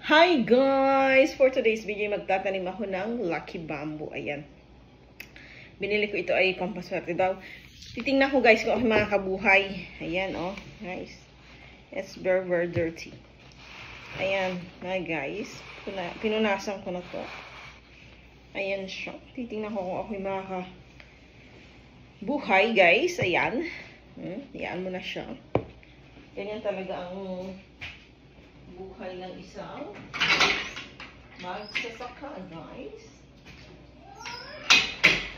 Hi guys! For today's video, magtatanim ako ng Lucky Bamboo. Ayan. Binili ko ito ay pampaswerte daw. Titingnan ko guys kung ako makakabuhay. Ayan oh. Guys. It's very very dirty. Ayan. Na guys. Pinunasan ko na to. Ayan siya. Titingnan ko kung ako makakabuhay guys. Ayan. Ayan mo na siya. Ganyan talaga ang buhay ng isang magsasaka, guys.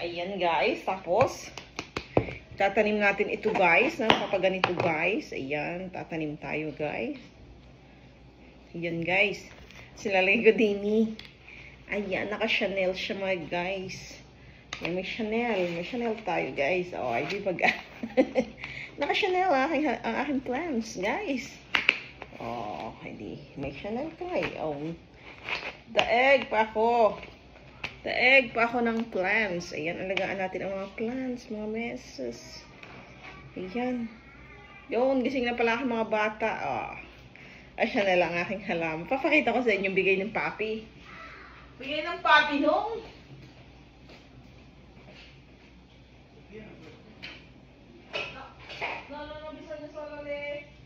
Ayan, guys. Tapos, tatanim natin ito, guys. Kapag ganito, guys. Ayan, tatanim tayo, guys. Ayan, guys. Silalagay ko din. Ayan, naka-Chanel siya, mga guys. May Chanel. May Chanel tayo, guys. Oh, ay di pag... naka-Chanel, ang aking plants, guys. Oh, hindi. May Chanel tayo. Oh. Daeg pa ako. Daeg pa ako ng plants. Ayan, alagaan natin ang mga plants, mga messes. Ayan. Yun, gising na pala ako mga bata. Oh. Ay, Chanel ang aking halaman. Papakita ko sa inyo bigay ng papi. Bigay ng papi nung... No, bisa na solo le.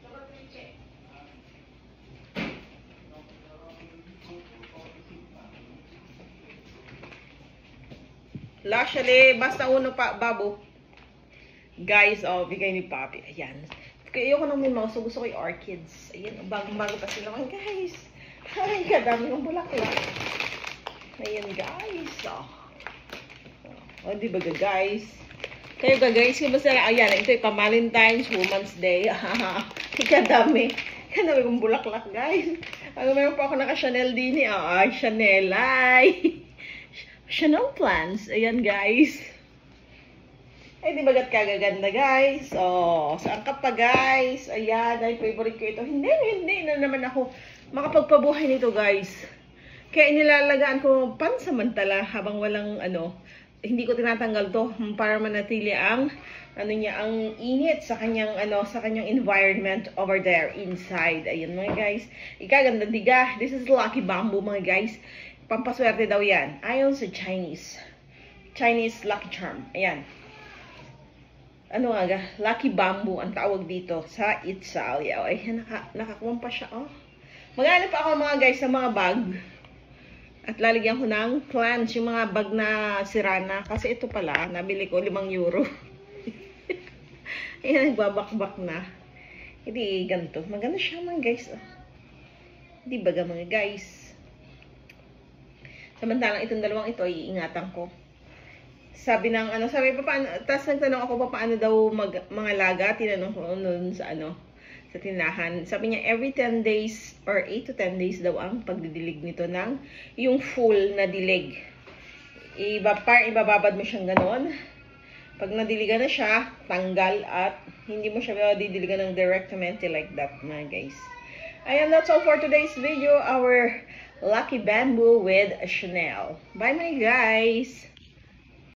Lashali, basta uno pa, babo. Guys, oh, bigay ni Papi. Ayan. Kaya ayoko nang may mga gusto ko yung orchids. Ayan, bagong-bago pa sila. Guys, ay, kadami ng bulaklak. Ayan, guys. Oh, oh di ba guys? Kayo guys, kaya basta lang, ayan, ito yung Valentine's Women's Day. Kadami. Kadami kong bulaklak, guys. Mayroon pa ako naka-Chanel din eh. Ay, Chanel. Ay. Chanel plants. Ayan, guys. Ay, di bagat kagaganda, guys. Oh, saan ka pa, guys? Ayan, ay, favorite ko ito. Hindi na naman ako makapagpabuhay nito, guys. Kaya inilalagaan ko pansamantala habang walang, hindi ko tinatanggal to para manatili ang, ang init sa kanyang, sa kanyang environment over there inside. Ayan, mga guys. Ikaganda, diga. This is Lucky Bamboo, mga guys. Pampaswerte daw yan. Ayon sa Chinese Lucky Charm. Ayan. Ano nga, Lucky Bamboo ang tawag dito sa Italia. Ayan, nakakuha pa siya, oh. Mag-ano pa ako mga guys sa mga bag. At lalagyan ko ng plants, yung mga bag na sirana. Kasi ito pala, nabili ko 5 euro. Ayan, nagbabakbak na. Hindi, ganito. Maganda siya mga guys, oh. Hindi baga mga guys. Samantalang itong dalawang ito, iingatan ko. Sabi ng, tapos nagtanong ako pa paano daw mga laga, tinanong ko noon sa, sa tinahan. Sabi niya, every 10 days or 8 to 10 days daw ang pagdidilig nito ng yung full na dilig. Ibababad mo siyang ganon. Pag nadiligan na siya, tanggal at hindi mo siya didiligan ng directamente like that, mga guys. Ayan, that's all for today's video. Our Lucky Bamboo with Chanel. Bye, my guys!